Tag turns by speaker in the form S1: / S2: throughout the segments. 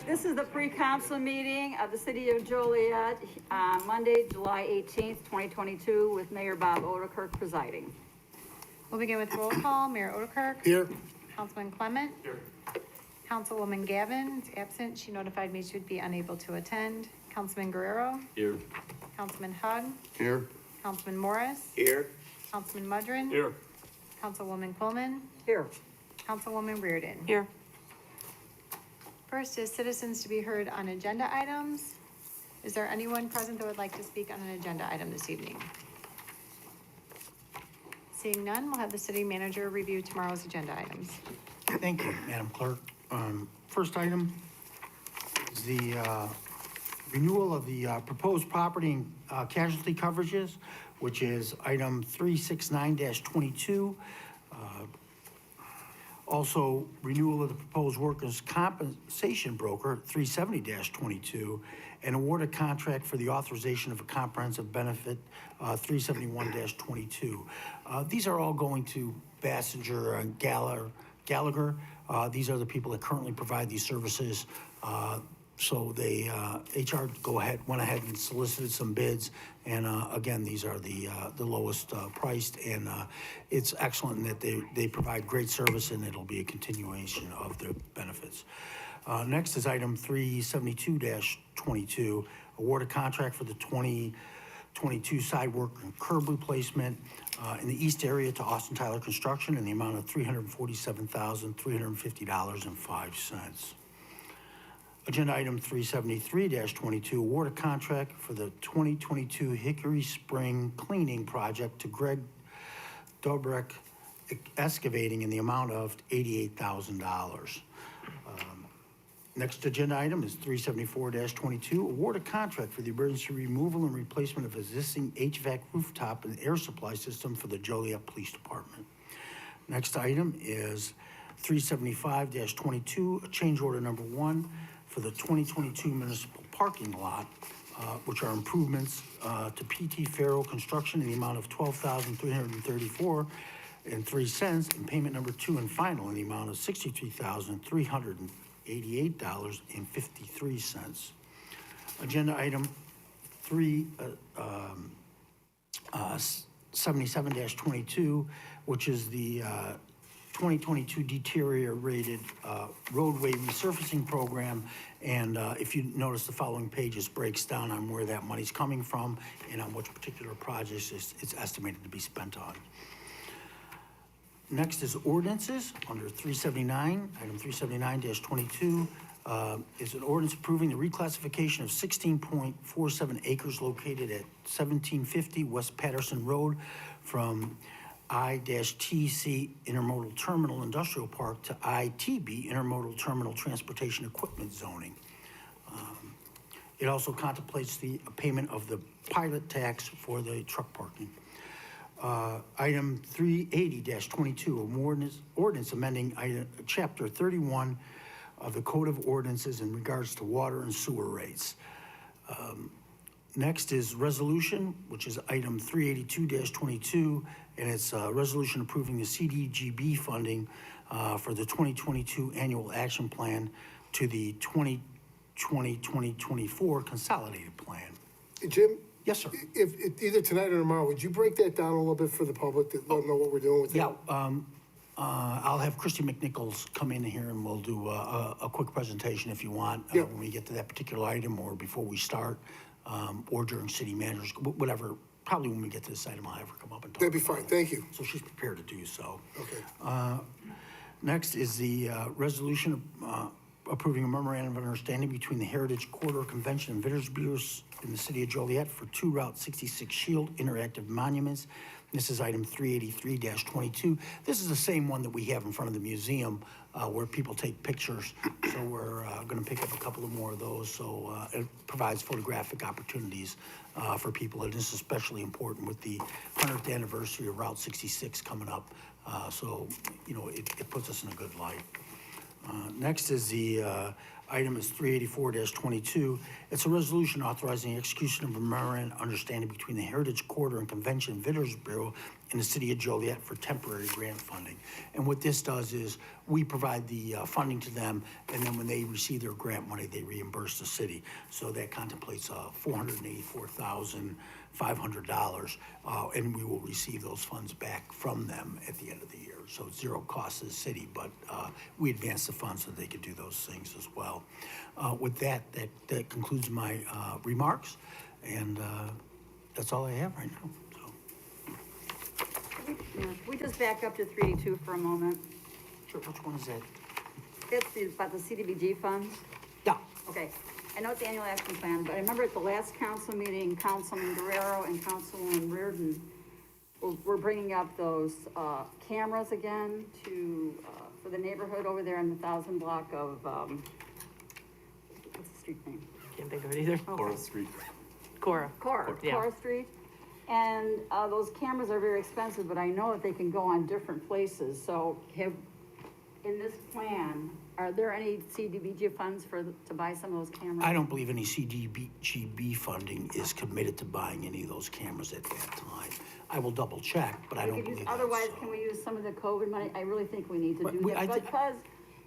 S1: This is the pre-council meeting of the city of Joliet, Monday, July 18th, 2022, with Mayor Bob Odenkirk presiding.
S2: We'll begin with roll call. Mayor Odenkirk.
S3: Here.
S2: Councilman Clement.
S3: Here.
S2: Councilwoman Gavin is absent. She notified me she would be unable to attend. Councilman Guerrero.
S3: Here.
S2: Councilman Hug.
S3: Here.
S2: Councilman Morris.
S3: Here.
S2: Councilman Mudrin.
S3: Here.
S2: Councilwoman Quillman.
S1: Here.
S2: Councilwoman Reardon.
S1: Here.
S2: First is citizens to be heard on agenda items. Is there anyone present that would like to speak on an agenda item this evening? Seeing none, we'll have the city manager review tomorrow's agenda items.
S4: Thank you, Madam Clerk. First item is the renewal of the proposed property and casualty coverages, which is item 369-22. Also, renewal of the proposed workers' compensation broker, 370-22, and award a contract for the authorization of a comprehensive benefit, 371-22. These are all going to Bassinger and Gallagher. These are the people that currently provide these services. So they, HR went ahead and solicited some bids, and again, these are the lowest priced, and it's excellent in that they provide great service, and it'll be a continuation of the benefits. Next is item 372-22, award a contract for the 2022 sidewalk and curb replacement in the east area to Austin Tyler Construction in the amount of $347,350.05. Agenda item 373-22, award a contract for the 2022 Hickory Spring Cleaning Project to Greg Dobrek Excavating in the amount of $88,000. Next agenda item is 374-22, award a contract for the emergency removal and replacement of existing HVAC rooftop and air supply system for the Joliet Police Department. Next item is 375-22, a change order number 1 for the 2022 municipal parking lot, which are improvements to PT Farrow Construction in the amount of $12,334.03, and payment number 2 and final in the amount of $63,388.53. Agenda item 377-22, which is the 2022 deteriorated roadway resurfacing program, and if you notice, the following pages breaks down on where that money's coming from and on which particular projects it's estimated to be spent on. Next is ordinances under 379. Item 379-22 is an ordinance approving the reclassification of 16.47 acres located at 1750 West Patterson Road from I-TC Intermodal Terminal Industrial Park to ITB Intermodal Terminal Transportation Equipment zoning. It also contemplates the payment of the pilot tax for the truck parking. Item 380-22, ordinance amending Chapter 31 of the Code of Ordinances in regards to water and sewer rates. Next is resolution, which is item 382-22, and it's a resolution approving the CDGB funding for the 2022 annual action plan to the 2020-2024 consolidated plan.
S3: Jim?
S4: Yes, sir.
S3: If either tonight or tomorrow, would you break that down a little bit for the public to let them know what we're doing with it?
S4: Yeah, I'll have Christy McNichols come in here and we'll do a quick presentation if you want, when we get to that particular item or before we start, or during city managers, whatever. Probably when we get to this item, I'll have her come up and talk.
S3: That'd be fine, thank you.
S4: So she's prepared to do so.
S3: Okay.
S4: Next is the resolution approving a memorandum of understanding between the Heritage Corridor Convention and Visitors Bureaus in the city of Joliet for 2 Route 66 Shield Interactive Monuments. This is item 383-22. This is the same one that we have in front of the museum where people take pictures. So we're going to pick up a couple of more of those. So it provides photographic opportunities for people. And this is especially important with the 100th anniversary of Route 66 coming up. So, you know, it puts us in a good light. Next is the item is 384-22. It's a resolution authorizing the execution of a memorandum of understanding between the Heritage Corridor and Convention Visitors Bureau in the city of Joliet for temporary grant funding. And what this does is we provide the funding to them, and then when they receive their grant money, they reimburse the city. So that contemplates $484,500, and we will receive those funds back from them at the end of the year. So it's zero cost to the city, but we advance the funds so they could do those things as well. With that concludes my remarks, and that's all I have right now. So.
S1: Yeah, we just back up to 382 for a moment.
S4: Sure, which one is that?
S1: It's about the CDBG funds.
S4: Yeah.
S1: Okay, I know it's the annual action plan, but I remember at the last council meeting, Councilman Guerrero and Councilwoman Reardon were bringing up those, cameras again for the neighborhood over there in the 1000 block of, what's the street name?
S5: Can't think of it either.
S1: Okay.
S6: Street.
S5: Cora.
S1: Cora
S5: Yeah.
S1: Street. And, those cameras are very expensive, but I know that they can go on different places, so in this plan, are there any CDBG funds to buy some of those cameras?
S4: I don't believe any CDBG funding is committed to buying any of those cameras at that time. I will double check, but I
S1: We
S4: don't
S1: could use-
S4: believe that.
S1: Otherwise,
S4: so.
S1: can we use some of the COVID money? I really think we need to
S4: But
S1: do
S4: we-
S1: that,
S4: I thi-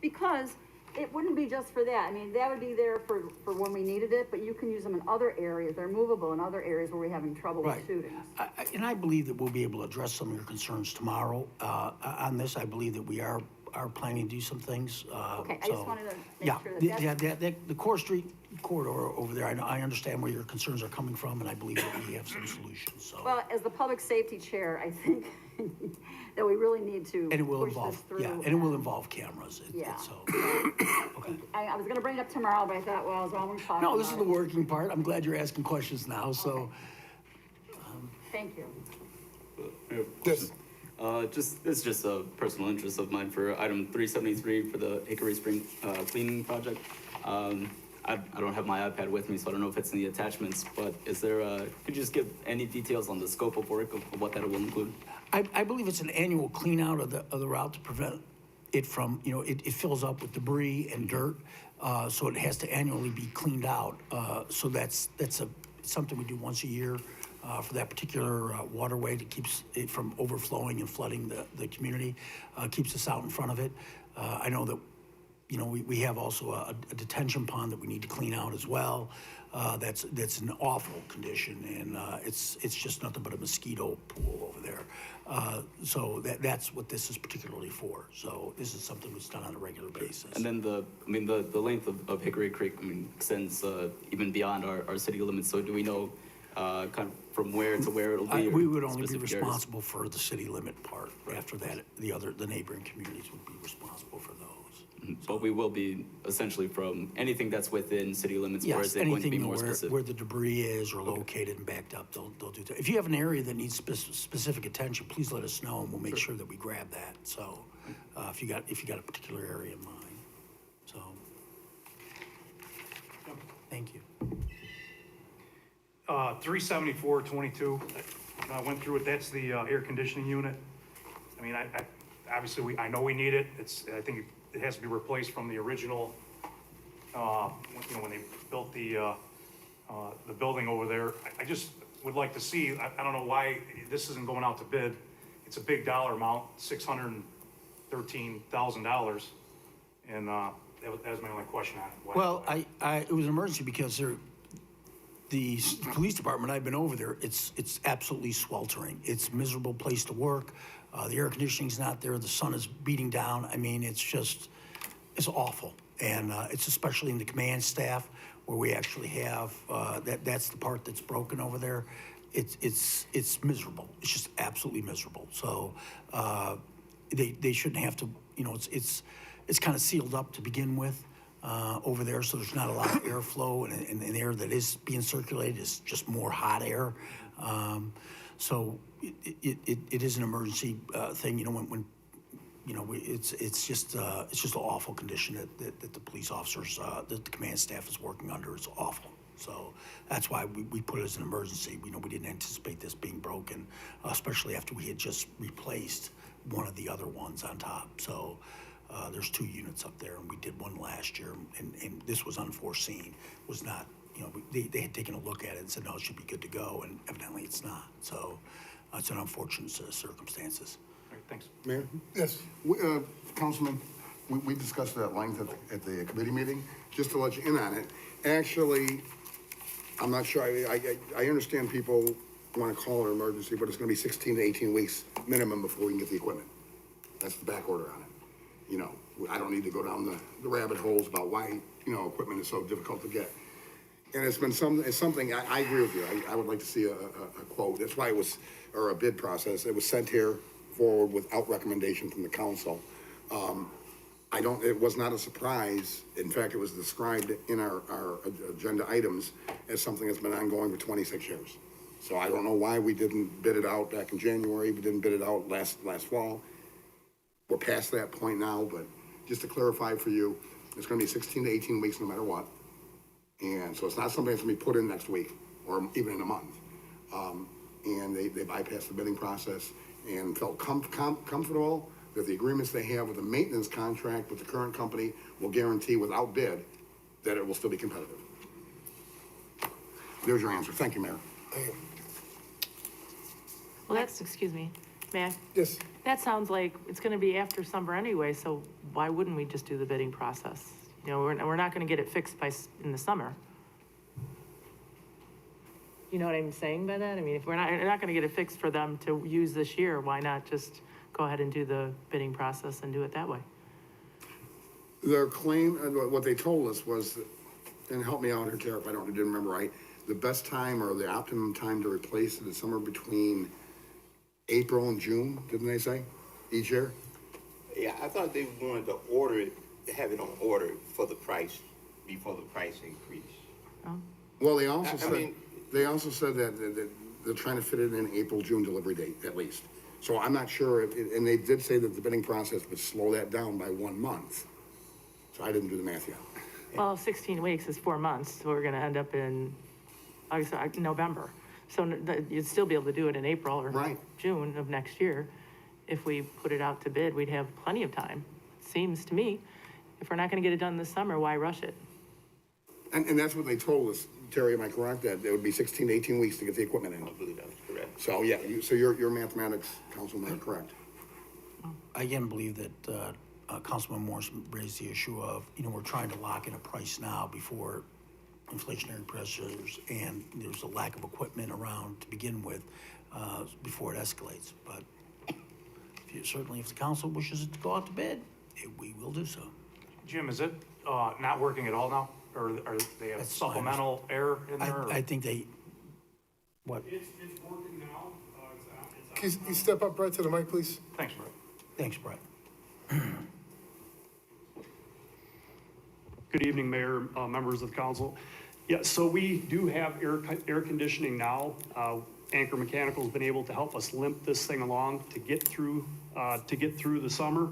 S1: because it wouldn't be just for that. I mean, that would be there for when we needed it, but you can use them in other areas. They're movable in other areas where we're having trouble with
S4: Right.
S1: shootings.
S4: And I believe that we'll be able to address some of your concerns tomorrow. On this, I believe that we are planning to do some things.
S1: Okay, I just wanted to make
S4: Yeah,
S1: sure that
S4: the Core Street corridor over there, I understand where your concerns are coming from, and I believe that we have some solutions, so.
S1: Well, as the public safety chair, I think that we really need to
S4: And it will
S1: push this
S4: involve,
S1: through.
S4: yeah, and it will involve cameras.
S1: Yeah.
S4: So, okay.
S1: I was gonna bring it up tomorrow, but I thought, well, as long as we're talking
S4: No, this is
S1: about
S4: the
S1: it.
S4: working part. I'm glad you're asking questions now, so.
S1: Thank you.
S3: Yes.
S6: This is just a personal interest of mine for item 373 for the Hickory Spring cleaning project. I don't have my iPad with me, so I don't know if it's in the attachments, but is there, could you just give any details on the scope of work of what that will include?
S4: I believe it's an annual clean out of the route to prevent it from, it fills up with debris and dirt, so it has to annually be cleaned out. So that's something we do once a year for that particular waterway that keeps it from overflowing and flooding the community, keeps us out in front of it. I know that, we have also a detention pond that we need to clean out as well. That's in awful condition, and it's just nothing but a mosquito pool over there. So that's what this is particularly for. So this is something that's done on a regular basis.
S6: And then the length of Hickory Creek, extends even beyond our city limits. So do we know kind of from where to where it'll be?
S4: We
S6: or
S4: would only be
S6: specific areas?
S4: responsible for the city limit part. After that, the neighboring communities would be responsible for those.
S6: But we will be essentially from anything that's within city limits, or
S4: Yes,
S6: is it going to be
S4: anything
S6: more
S4: where
S6: specific?
S4: the debris is or located and backed up, they'll do that. If you have an area that needs specific attention, please let us know and we'll make sure that we grab that. So, if you got a particular area in mind, so. Thank you.
S7: 37422, I went through it, that's the air conditioning unit. I mean, obviously, I know we need it, I think it has to be replaced from the original, when they built the building over there. I just would like to see, I don't know why this isn't going out to bid. It's a big dollar amount, $613,000, and that was my only question on it. Why-
S4: Well, it was an emergency because the police department, I've been over there, it's absolutely sweltering. It's a miserable place to work. The air conditioning's not there. The sun is beating down. I mean, it's awful. And it's especially in the command staff where we actually have, that's the part that's broken over there. It's miserable. It's just absolutely miserable. So they shouldn't have to, it's kind of sealed up to begin with. Over there, so there's not a lot of airflow, and the air that is being circulated is just more hot air. So it is an emergency thing. When it's just an awful condition that the police officers, that the command staff is working under. It's awful. So that's why we put it as an emergency. We didn't anticipate this being broken, especially after we had just replaced one of the other ones on top. So. There's 2 units up there, and we did one last year, and this was unforeseen. Was not, they had taken a look at it and said, no, it should be good to go, and evidently it's not. So It's an unfortunate set of circumstances.
S7: All right, thanks.
S8: Mayor?
S3: Yes,
S8: Councilman, we discussed it at length at the committee meeting, just to let you in on it. Actually, I'm not sure, I understand people want to call it an emergency, but it's gonna be 16 to 18 weeks minimum before we can get the equipment. That's the back order on it. You know, I don't need to go down the rabbit holes about why, equipment is so difficult to get. And it's something, I agree with you, I would like to see a quote, that's why it was, or a bid process, it was sent here forward without recommendation from the council. It was not a surprise, in fact, it was described in our agenda items as something that's been ongoing for 26 years. So I don't know why we didn't bid it out back in January, we didn't bid it out last fall. We're past that point now, but just to clarify for you, it's gonna be 16 to 18 weeks no matter what. And so it's not something that's gonna be put in next week, or even in a month. And they bypassed the bidding process and felt comfortable that the agreements they have with the maintenance contract with the current company will guarantee without bid that it will still be competitive. There's your answer. Thank you, Mayor.
S5: Well, that's, excuse me, may I?
S3: yes.
S5: That sounds like it's gonna be after summer anyway, so why wouldn't we just do the bidding process? You know, we're not gonna get it fixed in the summer. You know what I'm saying by that? I mean, if we're not gonna get it fixed for them to use this year, why not just go ahead and do the bidding process and do it that way?
S8: Their claim, what they told us was, and help me out here, Tara, if I didn't remember right, the best time or the optimum time to replace it is somewhere between April and June, didn't they say, each year?
S9: Yeah, I thought they wanted to order it, have it on order for the price, before the price increase.
S8: Well, they also said that they're trying to fit it in April, June delivery date, at least. So I'm not sure, and they did say that the bidding process would slow that down by 1 month. So I didn't do the math yet.
S5: Well, 16 weeks is 4 months, so we're gonna end up in, November. So you'd still be able to do it in April or
S8: Right.
S5: June of next year. If we put it out to bid, we'd have plenty of time, seems to me. If we're not gonna get it done this summer, why rush it?
S8: And that's what they told us, Terry, am I correct, that it would be 16 to 18 weeks to get the equipment in?
S9: I believe that was correct.
S8: So, yeah, so your mathematics, Councilman, are correct.
S4: I again believe that Councilman Morris raised the issue of, we're trying to lock in a price now before inflationary pressures and there's a lack of equipment around to begin with, before it escalates. But certainly if the council wishes it to go out to bid, we will do so.
S7: Jim, is it, not working at all now? Or are they have
S4: That's fine.
S7: supplemental air in there? or-
S4: I think they, what?
S10: It's working now,
S3: Can you step up, Brett, to the mic, please?
S7: Thanks, Brett.
S4: Thanks, Brett.
S10: Good evening, Mayor, members of the council. Yeah, so we do have air conditioning now. Anchor Mechanical's been able to help us limp this thing along to get through the summer.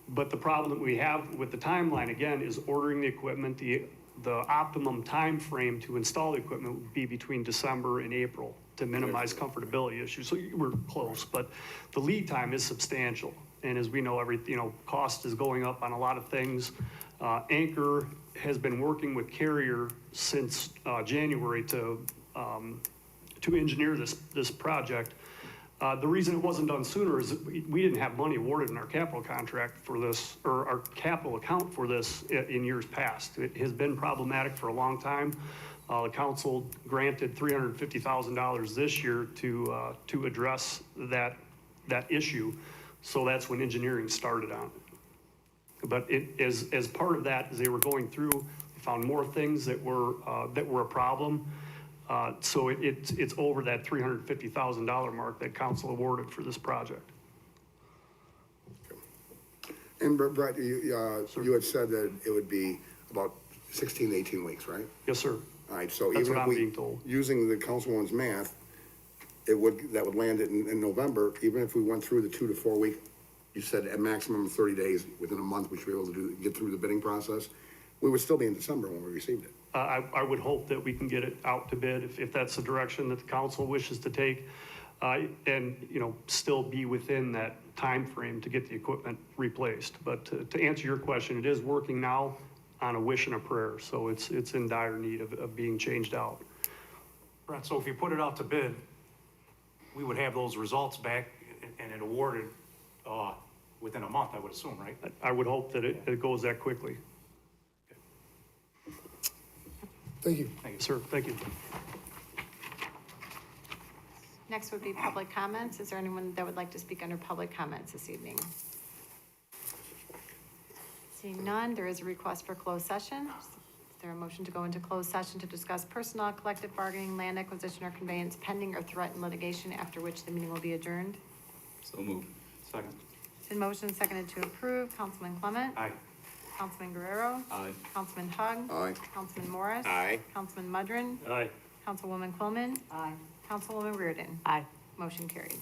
S10: But the problem that we have with the timeline, again, is ordering the equipment. The optimum time frame to install the equipment would be between December and April to minimize comfortability issues. So we're close, but the lead time is substantial. And as we know, cost is going up on a lot of things. Anchor has been working with Carrier since January to engineer this project. The reason it wasn't done sooner is that we didn't have money awarded in our capital contract for this, or our capital account for this in years past. It has been problematic for a long time. The council granted $350,000 this year to address that issue. So that's when engineering started on it. But as part of that, as they were going through, they found more things that were a problem. So it's over that $350,000 mark that council awarded for this project.
S8: And Brett, you had said that it would be about 16 to 18 weeks, right?
S10: Yes, sir.
S8: All right, so
S10: That's
S8: even
S10: what
S8: if
S10: I'm being told.
S8: using the councilwoman's math, that would land it in November, even if we went through the 2 to 4 week, you said a maximum of 30 days, within a month, we should be able to get through the bidding process. We would still be in December when we received it.
S10: I would hope that we can get it out to bid if that's the direction that the council wishes to take. And, still be within that time frame to get the equipment replaced. But to answer your question, it is working now on a wish and a prayer. So it's in dire need of being changed out.
S7: Brett, so if you put it out to bid, we would have those results back and it awarded, within a month, I would assume, right?
S10: I would hope that it goes that quickly.
S3: Thank you.
S10: Sir, thank you.
S2: Next would be public comments. Is there anyone that would like to speak under public comments this evening? Seeing none, there is a request for closed session. Is there a motion to go into closed session to discuss personnel, collective bargaining, land acquisition or conveyance pending or threatened litigation, after which the meeting will be adjourned?
S6: So move.
S7: Second.
S2: It's been motioned and seconded to approve. Councilman Clement?
S7: Aye.
S2: Councilman Guerrero?
S6: Aye.
S2: Councilman Hug?
S8: Aye.
S2: Councilman Morris?
S9: Aye.
S2: Councilman Mudrin?
S10: Aye.
S2: Councilwoman Quillman?
S1: Aye.
S2: Councilwoman Reardon?
S5: Aye.
S2: Motion carried.